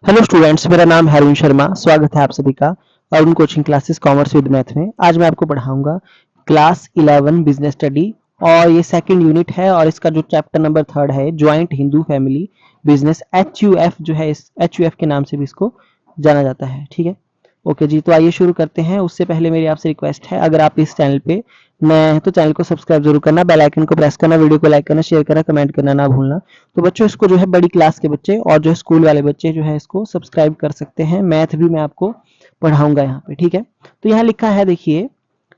Hello students, मेरा नाम है अरुण शर्मा। स्वागत है आप सभी का Arun coaching classes commerce with math में। आज मैं आपको पढ़ाऊंगा क्लास 11 बिजनेस स्टडी और ये सेकंड यूनिट है और इसका जो चैप्टर नंबर थर्ड है joint Hindu family business, HUF जो है, इस HUF के नाम से भी इसको जाना जाता है। ठीक है, ओके जी। तो आइए शुरू करते हैं। उससे पहले मेरी आपसे रिक्वेस्ट है, अगर आप इस चैनल पे नए हैं तो चैनल को सब्सक्राइब जरूर करना, बेल आइकन को प्रेस करना, वीडियो को लाइक करना, शेयर करना, कमेंट करना ना भूलना। तो बच्चों, इसको जो है बड़ी क्लास के बच्चे और जो है स्कूल वाले बच्चे जो है इसको सब्सक्राइब कर सकते हैं। मैथ भी मैं आपको पढ़ाऊंगा यहाँ पे। ठीक है, तो यहाँ लिखा है, देखिए,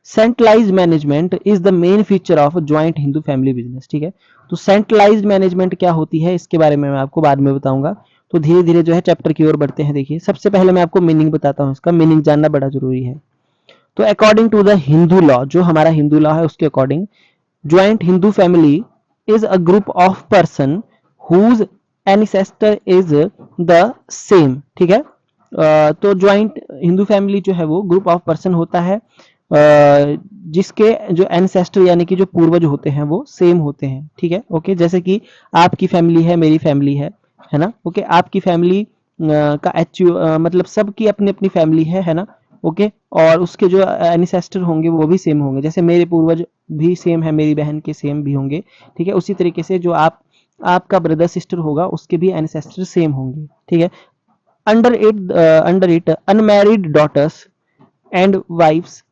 centralise management is the main feature of joint Hindu family business. ठीक है, तो सेंट्रलाइज मैनेजमेंट क्या होती है इसके बारे में मैं आपको बाद में बताऊंगा। तो धीरे धीरे जो है चैप्टर की ओर बढ़ते हैं। देखिए, सबसे पहले मैं आपको मीनिंग बताता हूँ, इसका मीनिंग जानना बड़ा जरूरी है। तो according to the Hindu law, जो हमारा हिंदू लॉ है उसके according, joint Hindu family is a group of person whose ancestor is the same. ठीक है, तो ज्वाइंट हिंदू फैमिली जो है वो ग्रुप ऑफ पर्सन होता है जिसके जो एंसेस्टर यानी कि जो पूर्वज होते हैं वो सेम होते हैं। ठीक है, ओके। जैसे कि आपकी फैमिली है, मेरी फैमिली है ना। ओके, आपकी फैमिली का मतलब सबकी अपनी अपनी फैमिली है ना। ओके, और उसके जो एनिसेस्टर होंगे वो भी सेम होंगे। जैसे मेरे पूर्वज भी सेम है, मेरी बहन के सेम भी होंगे। ठीक है, उसी तरीके से जो आपका ब्रदर सिस्टर होगा उसके भी एनिसेस्टर सेम होंगे। ठीक है, under it unmarried daughters and wifes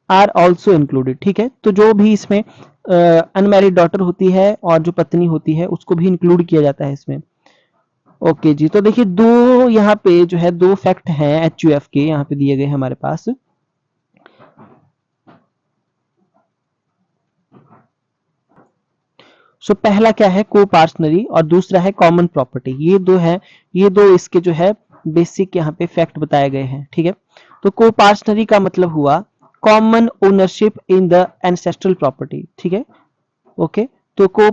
are also included. ठीक है, तो जो भी इसमें अनमैरिड डॉटर होती है और जो पत्नी होती है उसको भी इंक्लूड किया जाता है इसमें। ओके जी, तो देखिए, दो यहाँ पे जो है दो फैक्ट हैं HUF के यहाँ पे दिए गए हमारे पास। सो पहला क्या है, को पार्सनरी, और दूसरा है कॉमन प्रॉपर्टी। ये दो है, ये दो इसके जो है बेसिक यहाँ पे फैक्ट बताए गए हैं। ठीक है, तो को पार्सनरी का मतलब हुआ common ownership in the ancestral property. ठीक है, ओके। तो को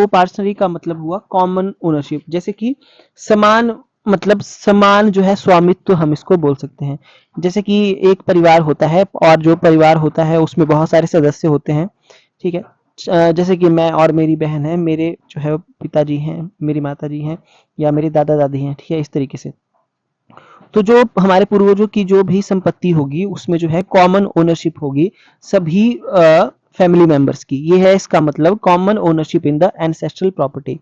पार्सनरी का मतलब हुआ कॉमन ओनरशिप, जैसे कि समान, मतलब समान जो है स्वामित्व तो हम इसको बोल सकते हैं। जैसे कि एक परिवार होता है और जो परिवार होता है उसमें बहुत सारे सदस्य होते हैं। ठीक है, जैसे कि मैं और मेरी बहन है, मेरे जो है पिताजी हैं, मेरी माताजी हैं, या मेरे दादा दादी हैं। ठीक है, इस तरीके से। तो जो हमारे पूर्वजों की जो भी संपत्ति होगी उसमें जो है कॉमन ओनरशिप होगी सभी फैमिली मेंबर्स की। ये है इसका मतलब, common ownership in the ancestral property.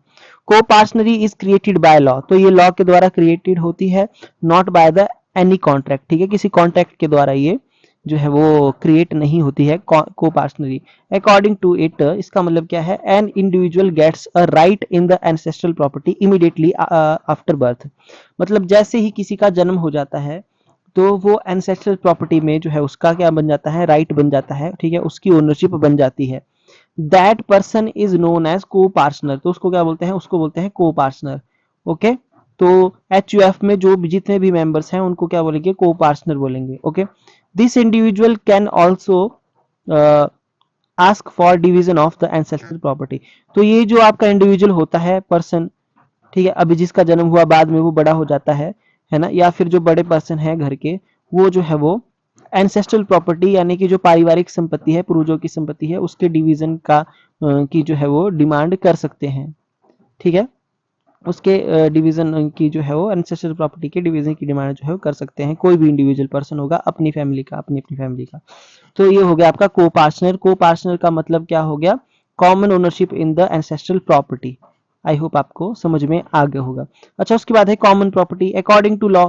को parcenary is created by law, तो ये लॉ के द्वारा क्रिएटेड होती है, not by the any contract. ठीक है, किसी कॉन्ट्रैक्ट के द्वारा ये जो है वो क्रिएट नहीं होती है को पार्सनरी। अकॉर्डिंग टू इट, इसका मतलब क्या है, an individual gets a right in the ancestral property immediately after birth. मतलब जैसे ही किसी का जन्म हो जाता है तो वो एंसेस्ट्रल प्रॉपर्टी में जो है उसका क्या बन जाता है, राइट बन जाता है। ठीक है, उसकी ओनरशिप बन जाती है। That person is known as co partner, तो उसको क्या बोलते हैं, उसको बोलते हैं को पार्टनर। ओके, तो HUF में जो जितने भी मेंबर्स हैं उनको क्या बोलेंगे, को पार्टनर बोलेंगे। Okay, this individual can also ask for division of the ancestral property. तो ये जो आपका इंडिविजुअल होता है, पर्सन, ठीक है, अभी जिसका जन्म हुआ, बाद में वो बड़ा हो जाता है ना, या फिर जो बड़े पर्सन है घर के, वो जो है वो एंसेस्ट्रल प्रॉपर्टी यानी कि जो पारिवारिक संपत्ति है, पूर्वजों की संपत्ति है, उसके डिवीजन का की जो है वो डिमांड कर सकते हैं। ठीक है, उसके डिवीजन की जो है वो एंसेस्ट्रल प्रॉपर्टी के डिवीजन की डिमांड जो है वो कर सकते हैं कोई भी इंडिविजुअल पर्सन होगा, अपनी फैमिली का, अपनी अपनी फैमिली का। तो ये हो गया आपका को पार्टनर। को पार्टनर का मतलब क्या हो गया, common ownership in the ancestral property. I hope आपको समझ में आ गया होगा। अच्छा, उसके बाद है common property. According to law,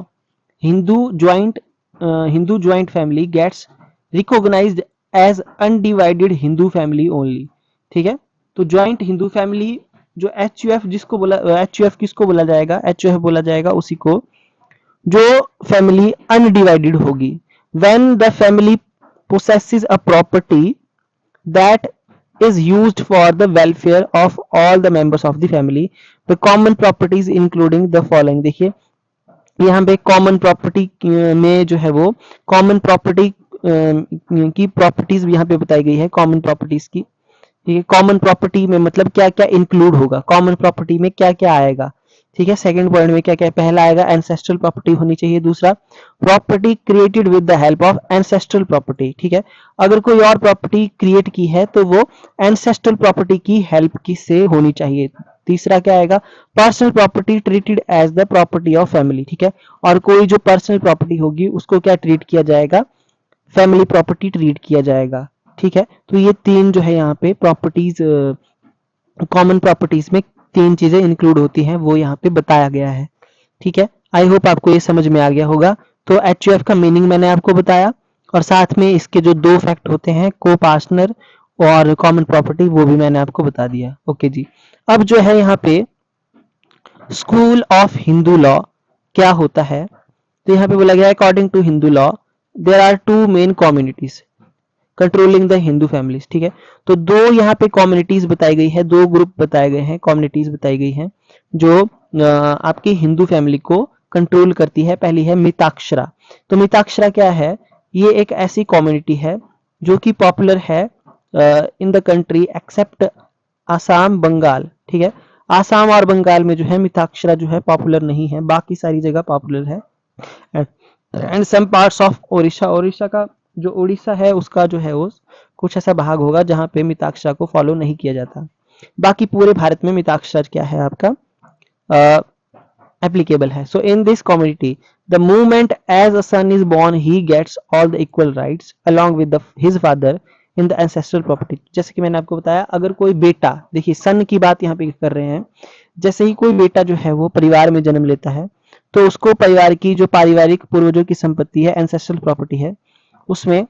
Hindu joint Hindu joint family gets recognised as undivided Hindu family only. ठीक है, तो ज्वाइंट हिंदू फैमिली जो HUF जिसको बोला, HUF किसको बोला जाएगा, HUF बोला जाएगा उसी को जो फैमिली अनडिवाइडेड होगी। When the family possesses a property that is used for the welfare of all the members of the family, the common properties including the following। देखिए, यहाँ पे कॉमन प्रॉपर्टी में जो है वो कॉमन प्रॉपर्टी की properties यहाँ पे बताई गई है, कॉमन प्रॉपर्टीज की। ठीक है, कॉमन प्रॉपर्टी में मतलब क्या क्या इंक्लूड होगा, कॉमन प्रॉपर्टी में क्या क्या आएगा। ठीक है, सेकंड पॉइंट में क्या क्या, पहला आएगा एंसेस्ट्रल प्रॉपर्टी होनी चाहिए, दूसरा property created with the help of ancestral property. ठीक है, अगर कोई और प्रॉपर्टी क्रिएट की है तो वो एंसेस्ट्रल प्रॉपर्टी की हेल्प की से होनी चाहिए। तीसरा क्या आएगा, personal property treated as the property of family, ठीक है। और कोई जो पर्सनल प्रॉपर्टी होगी उसको क्या ट्रीट किया जाएगा, फैमिली प्रॉपर्टी ट्रीट किया जाएगा, ठीक है। तो ये तीन जो है यहाँ पे प्रॉपर्टीज, कॉमन प्रॉपर्टीज में तीन चीजें इंक्लूड होती हैं, वो यहाँ पे बताया गया है, ठीक है। आई होप आपको ये समझ में आ गया होगा। तो एचयूएफ का मीनिंग मैंने आपको बताया और साथ में इसके जो दो फैक्ट होते हैं, को पार्टनर और कॉमन प्रॉपर्टी, वो भी मैंने आपको बता दिया। ओके जी। अब जो है यहाँ पे स्कूल ऑफ हिंदू लॉ क्या होता है, तो यहाँ पे बोला गया according to Hindu law there are two main communities controlling the Hindu families, ठीक है। तो दो यहाँ पे कम्युनिटीज बताई गई है, दो ग्रुप बताए गए हैं, कम्युनिटीज बताई गई हैं जो आपकी हिंदू फैमिली को कंट्रोल करती है। पहली है मिताक्षरा। तो मिताक्षरा क्या है, ये एक ऐसी कम्युनिटी है जो कि पॉपुलर है in the country except Assam Bengal, ठीक है। आसाम और बंगाल में जो है मिताक्षरा जो है पॉपुलर नहीं है, बाकी सारी जगह पॉपुलर है। And some parts of Odisha, Odisha का जो उड़ीसा है उसका जो है वो कुछ ऐसा भाग होगा जहां पे मिताक्षरा को फॉलो नहीं किया जाता। बाकी पूरे भारत में मिताक्षरा क्या है आपका एप्लीकेबल है। So in this community the movement as a son is born he gets all the equal rights along with his father in the ancestral property. जैसे कि मैंने आपको बताया, अगर कोई बेटा, देखिए सन की बात यहाँ पे कर रहे हैं, जैसे ही कोई बेटा जो है वो परिवार में जन्म लेता है तो उसको परिवार की जो पारिवारिक पूर्वजों की संपत्ति है, एंसेस्ट्रल प्रॉपर्टी है, उसमें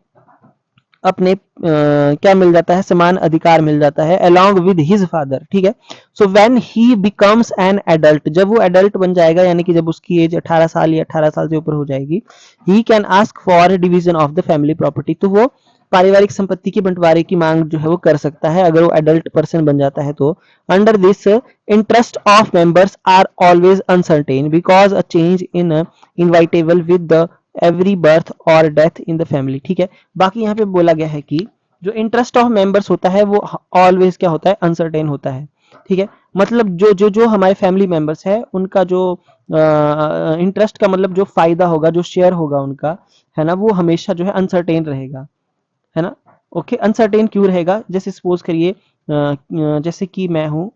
अपने क्या मिल जाता है, समान अधिकार मिल जाता है अलोंग विद हिज फादर, ठीक है। So when he becomes an adult, जब वो एडल्ट बन जाएगा, यानी कि जब उसकी एज 18 साल या 18 साल से ऊपर हो जाएगी, he can ask for division of the family property, तो वो पारिवारिक संपत्ति के बंटवारे की मांग जो है वो कर सकता है अगर वो एडल्ट पर्सन बन जाता है। तो under this interest of members are always uncertain because a change in inevitable with the every birth और डेथ इन द फैमिली, ठीक है। बाकी यहाँ पे बोला गया है कि जो इंटरेस्ट ऑफ मेंबर्स होता है वो ऑलवेज क्या होता है, अनसर्टेन होता है, ठीक है। मतलब जो जो जो हमारे फैमिली मेंबर्स है उनका जो इंटरेस्ट का मतलब जो फायदा होगा, जो शेयर होगा उनका, है ना, वो हमेशा जो है अनसर्टेन रहेगा, है ना। ओके, अनसर्टेन क्यों रहेगा, जैसे सपोज करिए जैसे कि मैं हूं,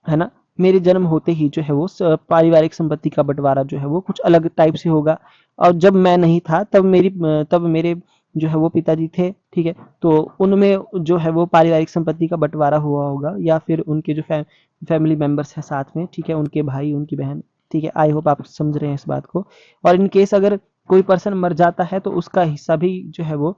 है ना, मेरे जन्म होते ही जो है वो पारिवारिक संपत्ति का बंटवारा जो है वो कुछ अलग टाइप से होगा, और जब मैं नहीं था तब मेरे जो है वो पिताजी थे, ठीक है। तो उनमें जो है वो पारिवारिक संपत्ति का बंटवारा हुआ होगा, या फिर उनके जो फैमिली मेंबर्स हैं साथ में, ठीक है, उनके भाई उनकी बहन, ठीक है। आई होप आप समझ रहे हैं इस बात को। और इन केस अगर कोई पर्सन मर जाता है तो उसका हिस्सा भी जो है वो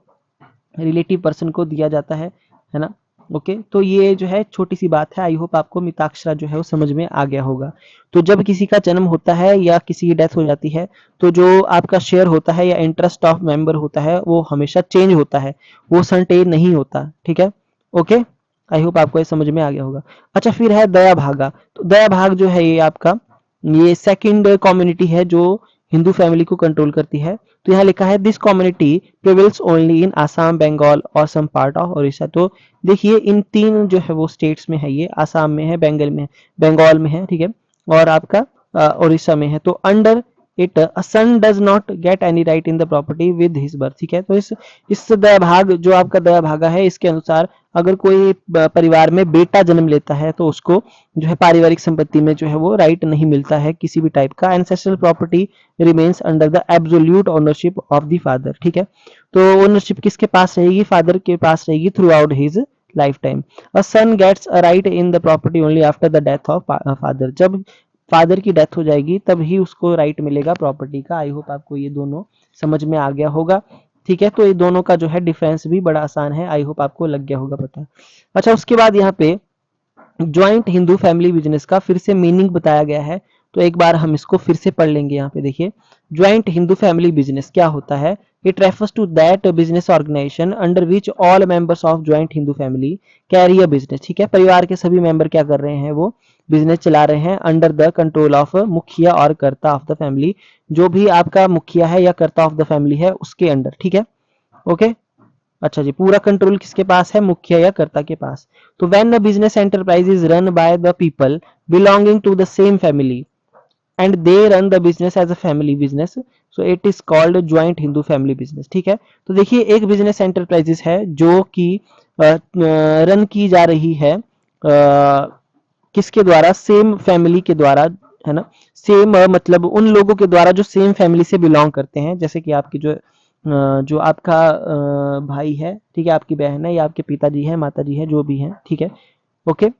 रिलेटिव पर्सन को दिया जाता है ना। ओके, तो ये जो है छोटी सी बात है। आई होप आपको मिताक्षरा जो है वो समझ में आ गया होगा। तो जब किसी का जन्म होता है या किसी की डेथ हो जाती है तो जो आपका शेयर होता है या इंटरेस्ट ऑफ मेंबर होता है वो हमेशा चेंज होता है, वो सर्टेन नहीं होता, ठीक है। ओके, आई होप आपको ये समझ में आ गया होगा। अच्छा, फिर है दया भागा। तो दया भाग जो है ये आपका ये सेकंड कम्युनिटी है जो हिंदू फैमिली को कंट्रोल करती है। तो यहाँ लिखा है this community prevails only in Assam, Bengal और सम पार्ट ऑफ ओडिशा। तो देखिए इन तीन जो है वो स्टेट्स में है, ये आसाम में है, बंगाल में है, बंगाल में है, ठीक है, और आपका उड़ीसा में है। तो under it a son does not get any right in the property with his birth, ठीक है। तो इस दया भाग जो आपका दया भागा है, इसके अनुसार अगर कोई परिवार में बेटा जन्म लेता है तो उसको जो है पारिवारिक संपत्ति में जो है वो राइट नहीं मिलता है किसी भी टाइप का। Ancestral property remains under the absolute ownership of the father, ठीक है। तो ओनरशिप किसके पास रहेगी, फादर के पास रहेगी throughout his lifetime. A son gets a right in the property only after the death of father. जब father की डेथ हो जाएगी तब ही उसको राइट मिलेगा प्रॉपर्टी का। आई होप आपको ये दोनों समझ में आ गया होगा, ठीक है। तो ये दोनों का जो है डिफरेंस भी बड़ा आसान है, आई होप आपको लग गया होगा पता। अच्छा, उसके बाद यहाँ पे ज्वाइंट हिंदू फैमिली बिजनेस का फिर से मीनिंग बताया गया है, तो एक बार हम इसको फिर से पढ़ लेंगे। यहाँ पे देखिए, ज्वाइंट हिंदू फैमिली बिजनेस क्या होता है, it refers to that business organisation under which all members of joint Hindu family carry a business, ठीक है। परिवार के सभी मेंबर क्या कर रहे हैं, वो बिजनेस चला रहे हैं अंडर द कंट्रोल ऑफ मुखिया और कर्ता ऑफ द फैमिली। जो भी आपका मुखिया है या कर्ता ऑफ द फैमिली है उसके अंडर, ठीक है। ओके, अच्छा जी, पूरा कंट्रोल किसके पास है, मुखिया या कर्ता के पास। तो when a business enterprise is run by the people belonging to the same family and they run the business as a family business, so it is called joint Hindu family business, ठीक है। तो देखिए एक बिजनेस एंटरप्राइजेस है जो कि run की जा रही है किसके द्वारा, सेम फैमिली के द्वारा, है ना, सेम मतलब उन लोगों के द्वारा जो सेम फैमिली से बिलोंग करते हैं, जैसे कि आपकी जो आपका भाई है, ठीक है, आपकी बहन है, या आपके पिताजी है, माताजी है, जो भी है, ठीक है, ओके।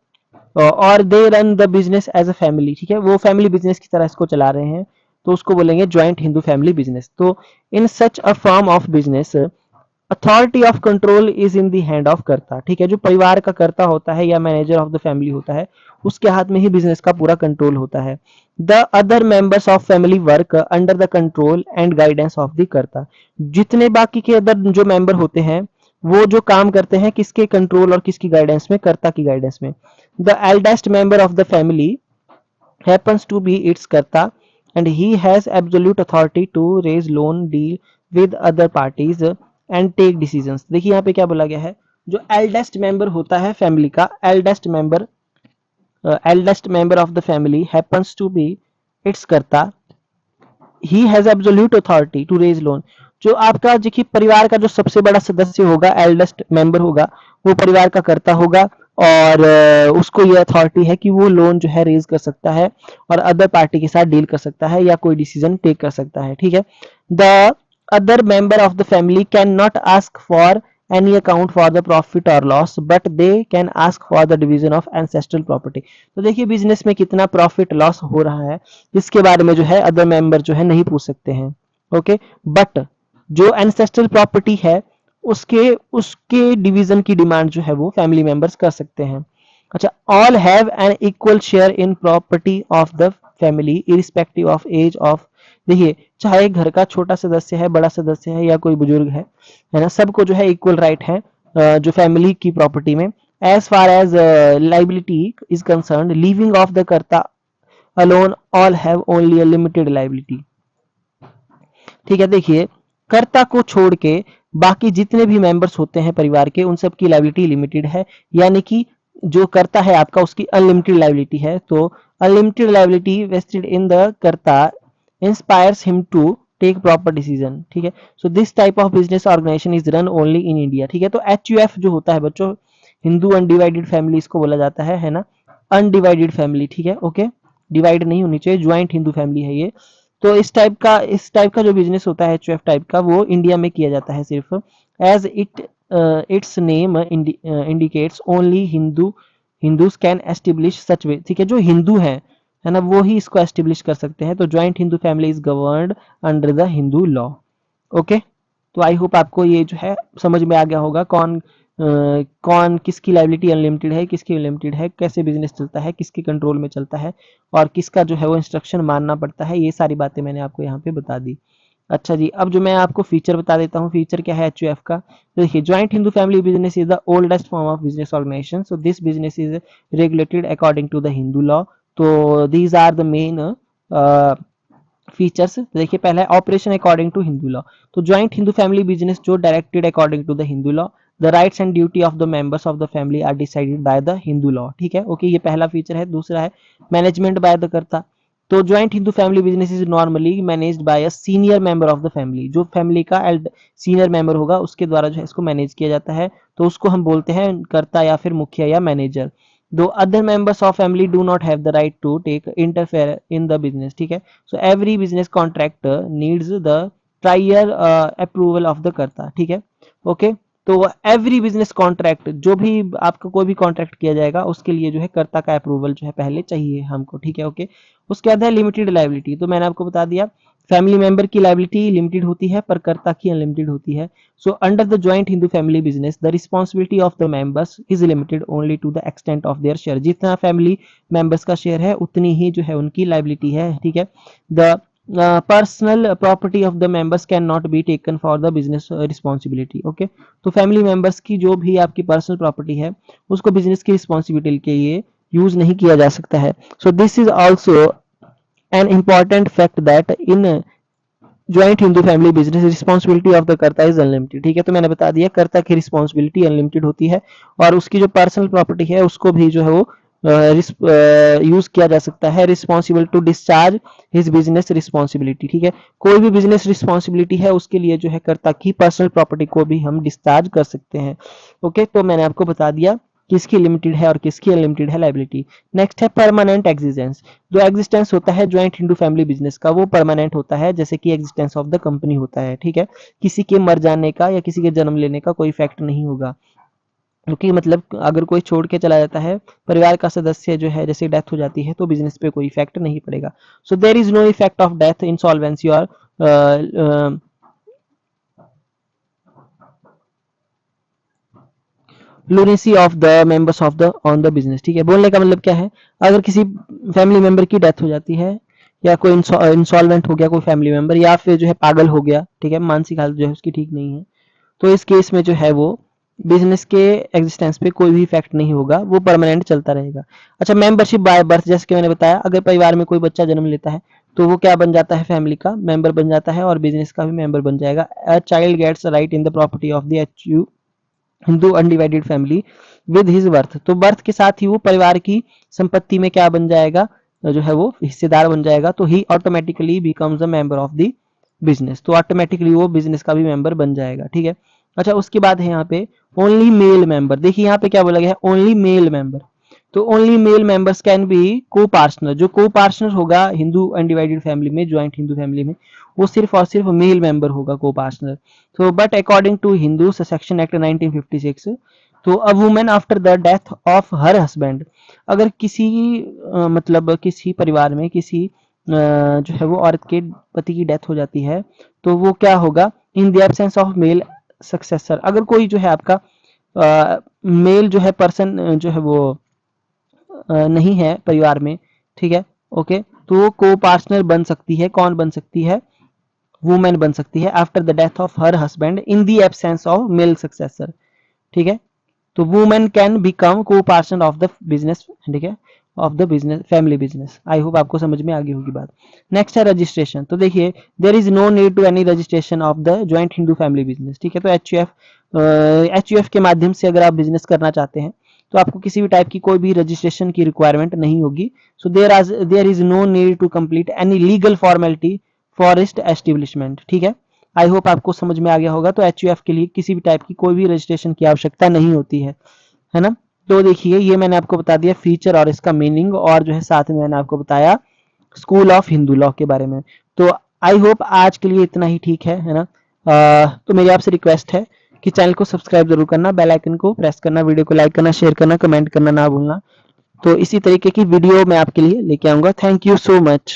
और they run the business as a family, ठीक है, वो फैमिली बिजनेस की तरह इसको चला रहे हैं, तो उसको बोलेंगे ज्वाइंट हिंदू फैमिली बिजनेस। तो in such a form of business authority of control is in the hand of karta, ठीक है, जो परिवार का कर्ता होता है या मैनेजर ऑफ द फैमिली होता है, उसके हाथ में ही बिजनेस का पूरा कंट्रोल होता है। The other members of family work under the control and guidance of the कर्ता, जितने बाकी के अदर जो मेंबर होते हैं वो जो काम करते हैं किसके कंट्रोल और किसकी गाइडेंस में, कर्ता की गाइडेंस में। The eldest member of the family happens to be its karta and he has absolute authority to raise loan, deal with other parties and take decisions। देखिए यहाँ पे क्या बोला गया है, जो एल्डेस्ट मेंबर होता है फैमिली का, eldest member of the family happens to be its karta, he has absolute authority to raise loan. जो आपका देखिए परिवार का जो सबसे बड़ा सदस्य होगा, एल्डेस्ट मेंबर होगा, वो परिवार का कर्ता होगा, और उसको ये अथॉरिटी है कि वो लोन जो है रेज कर सकता है और अदर पार्टी के साथ डील कर सकता है या कोई डिसीजन टेक कर सकता है, ठीक है। The other member of the family can not ask for any account for the profit or loss but they can ask for the division of ancestral property। तो देखिए बिजनेस में कितना प्रॉफिट लॉस हो रहा है इसके बारे में जो है अदर मेंबर जो है नहीं पूछ सकते हैं, ओके। बट जो एंसेस्ट्रल प्रॉपर्टी है उसके उसके डिवीजन की डिमांड जो है वो फैमिली मेंबर्स कर सकते हैं। अच्छा, all have an equal share in property of the family irrespective of age of. देखिए चाहे घर का छोटा सदस्य है, बड़ा सदस्य है या कोई बुजुर्ग है ना, सबको जो है इक्वल राइट है जो फैमिली की प्रॉपर्टी में। As far as liability is concern leaving of the karta alone all have only a limited liability, ठीक है। देखिए कर्ता को छोड़ के बाकी जितने भी मेंबर्स होते हैं परिवार के उन सब की लाइबिलिटी लिमिटेड है, यानी कि जो कर्ता है आपका उसकी अनलिमिटेड लाइबिलिटी है। तो unlimited liability vested in the karta inspires him to take proper decision, ठीक है। So this type of business organisation is run only in India, ठीक है। तो HUF जो होता है बच्चों, हिंदू अनडिवाइडेड फैमिली इसको बोला जाता है ना, अनडिवाइडेड फैमिली, ठीक है, ओके। डिवाइड नहीं होनी चाहिए, ज्वाइंट हिंदू फैमिली है ये। तो इस टाइप का जो बिजनेस होता है HUF टाइप का, वो इंडिया में किया जाता है सिर्फ। As its name indicates only Hindus can establish such way, ठीक है, जो हिंदू है ना, वो ही इसको एस्टेब्लिश कर सकते हैं। तो joint Hindu family is governed under the Hindu law, okay. तो आई होप आपको ये जो है समझ में आ गया होगा कौन किसकी लाइबिलिटी अनलिमिटेड है, किसकी अनलिमिटेड है, कैसे बिजनेस चलता है, किसके कंट्रोल में चलता है और किसका जो है वो इंस्ट्रक्शन मानना पड़ता है। ये सारी बातें मैंने आपको यहाँ पे बता दी। अच्छा जी, अब जो मैं आपको फीचर बता देता हूँ, फीचर क्या है HUF का। तो देखिए joint Hindu family business is the oldest form of business organisation, so this business is regulated according to the Hindu law. तो these are the main features. देखिए पहला है operation according to Hindu law. तो ज्वाइंट हिंदू फैमिली बिजनेस जो directed according to the Hindu law, the rights and duty of the members of the family are decided by the Hindu law, ठीक है, okay. ये पहला feature है। दूसरा है मैनेजमेंट बाय द कर्ता। तो joint Hindu family business is normally managed by a senior member of the family, जो फैमिली का सीनियर मेंबर होगा उसके द्वारा जो है इसको मैनेज किया जाता है, तो उसको हम बोलते हैं कर्ता या फिर मुखिया या manager. The other members of family do not have the right to take interfere in the business, ठीक है। So every business contract needs the prior approval of the karta, ठीक है, ओके। तो एवरी बिजनेस कॉन्ट्रैक्ट, जो भी आपका कोई भी कॉन्ट्रैक्ट किया जाएगा उसके लिए जो है कर्ता का अप्रूवल जो है पहले चाहिए हमको, ठीक है, ओके। उसके बाद है लिमिटेड लाइबिलिटी। तो मैंने आपको बता दिया फैमिली मेंबर की लाइबिलिटी लिमिटेड होती है पर कर्ता की अनलिमिटेड होती है। So under the joint Hindu family business the responsibility of the members is limited only to the extent of their share, जितना फैमिली मेंबर्स का शेयर है उतनी ही जो है उनकी लाइबिलिटी है, ठीक है। The personal property of the members can not be taken for the business responsibility, okay. तो फैमिली मेंबर्स की जो भी आपकी पर्सनल प्रॉपर्टी है उसको बिजनेस की रिस्पॉन्सिबिलिटी के लिए यूज नहीं किया जा सकता है। So this is also an important fact that in joint Hindu family business responsibility of the कर्ता इज अनलिमिटेड, ठीक है। तो मैंने बता दिया कर्ता की रिस्पॉन्सिबिलिटी अनलिमिटेड होती है और उसकी जो पर्सनल प्रॉपर्टी है उसको भी जो है वो यूज किया जा सकता है, responsible to discharge his business responsibility, ठीक है। कोई भी बिजनेस रिस्पॉन्सिबिलिटी है उसके लिए जो है कर्ता की पर्सनल प्रॉपर्टी को भी हम डिस्चार्ज कर सकते हैं, ओके। तो मैंने आपको बता दिया किसकी लिमिटेड है और किसकी अनलिमिटेड है लाइबिलिटी। नेक्स्ट है परमानेंट एग्जिस्टेंस। जो एग्जिस्टेंस होता है ज्वाइंट हिंदू फैमिली बिजनेस का वो परमानेंट होता है, जैसे कि एग्जिस्टेंस ऑफ द कंपनी होता है, ठीक है। किसी के मर जाने का या किसी के जन्म लेने का कोई इफेक्ट नहीं होगा, क्योंकि मतलब अगर कोई छोड़ के चला जाता है, परिवार का सदस्य जो है जैसे डेथ हो जाती है तो बिजनेस पे कोई इफेक्ट नहीं पड़ेगा। So there is no effect of death, insolvency और lunacy of the members of the on the business, ठीक है। बोलने का मतलब क्या है, अगर किसी फैमिली मेंबर की डेथ हो जाती है या कोई इंसॉल्वेंट हो गया कोई फैमिली मेंबर, या फिर जो है पागल हो गया, ठीक है, मानसिक हालत जो है उसकी ठीक नहीं है, तो इस केस में जो है वो बिजनेस के एग्जिस्टेंस पे कोई भी इफेक्ट नहीं होगा, वो परमानेंट चलता रहेगा। अच्छा, मेंबरशिप बाय बर्थ, जैसे कि मैंने बताया, अगर परिवार में कोई बच्चा जन्म लेता है तो वो क्या बन जाता है, फैमिली का मेंबर बन जाता है और बिजनेस का भी मेंबर बन जाएगा। A child gets right in the property of the HU Hindu undivided family with his birth. तो बर्थ के साथ ही वो परिवार की संपत्ति में क्या बन जाएगा, जो है वो हिस्सेदार बन जाएगा। तो he automatically becomes a member of the business, तो ऑटोमेटिकली वो बिजनेस का भी मेंबर बन जाएगा, ठीक है। अच्छा, उसके बाद है यहाँ पे ओनली मेल मेंबर। देखिए यहाँ पे क्या बोला गया है, ओनली मेल मेंबर। तो only male members can be को पार्टनर। जो को पार्टनर होगा हिंदू अनडिवाइडेड फैमिली में, ज्वाइंट हिंदू फैमिली में, वो सिर्फ और सिर्फ मेल मेंबर होगा को पार्टनर। तो but according to Hindu section act 1956, तो a woman after the death of her husband, अगर किसी मतलब किसी परिवार में किसी जो है वो औरत के पति की डेथ हो जाती है, तो वो क्या होगा, in the absence of male successor. अगर कोई जो है आपका मेल जो है पर्सन जो है वो नहीं है परिवार में, ठीक है, ओके, तो वो को पार्टनर बन सकती है। कौन बन सकती है, वुमेन बन सकती है after the death of her husband in the absence of male successor, ठीक है। तो वुमेन कैन बिकम को पार्टनर ऑफ द बिजनेस, ठीक है, of the business family business. I hope आपको समझ में आ गई होगी बात। नेक्स्ट है रजिस्ट्रेशन। तो देखिए, there is no need to any registration of the joint Hindu family business, ठीक है। तो एचयूएफ के माध्यम से अगर आप बिजनेस करना चाहते हैं तो आपको किसी भी टाइप की कोई भी रजिस्ट्रेशन की रिक्वायरमेंट नहीं होगी। So there is no need to complete any legal formality for इस्ट एस्टेब्लिशमेंट, ठीक है। आई होप आपको समझ में आ गया होगा। तो एचयूएफ के लिए किसी भी टाइप की कोई भी रजिस्ट्रेशन की आवश्यकता नहीं होती है ना। तो देखिए, ये मैंने आपको बता दिया फीचर और इसका मीनिंग, और जो है साथ में मैंने आपको बताया स्कूल ऑफ हिंदू लॉ के बारे में। तो आई होप आज के लिए इतना ही ठीक है ना। तो मेरी आपसे रिक्वेस्ट है कि चैनल को सब्सक्राइब जरूर करना, बेल आइकन को प्रेस करना, वीडियो को लाइक करना, शेयर करना, कमेंट करना ना भूलना। तो इसी तरीके की वीडियो मैं आपके लिए लेके आऊंगा। Thank you so much.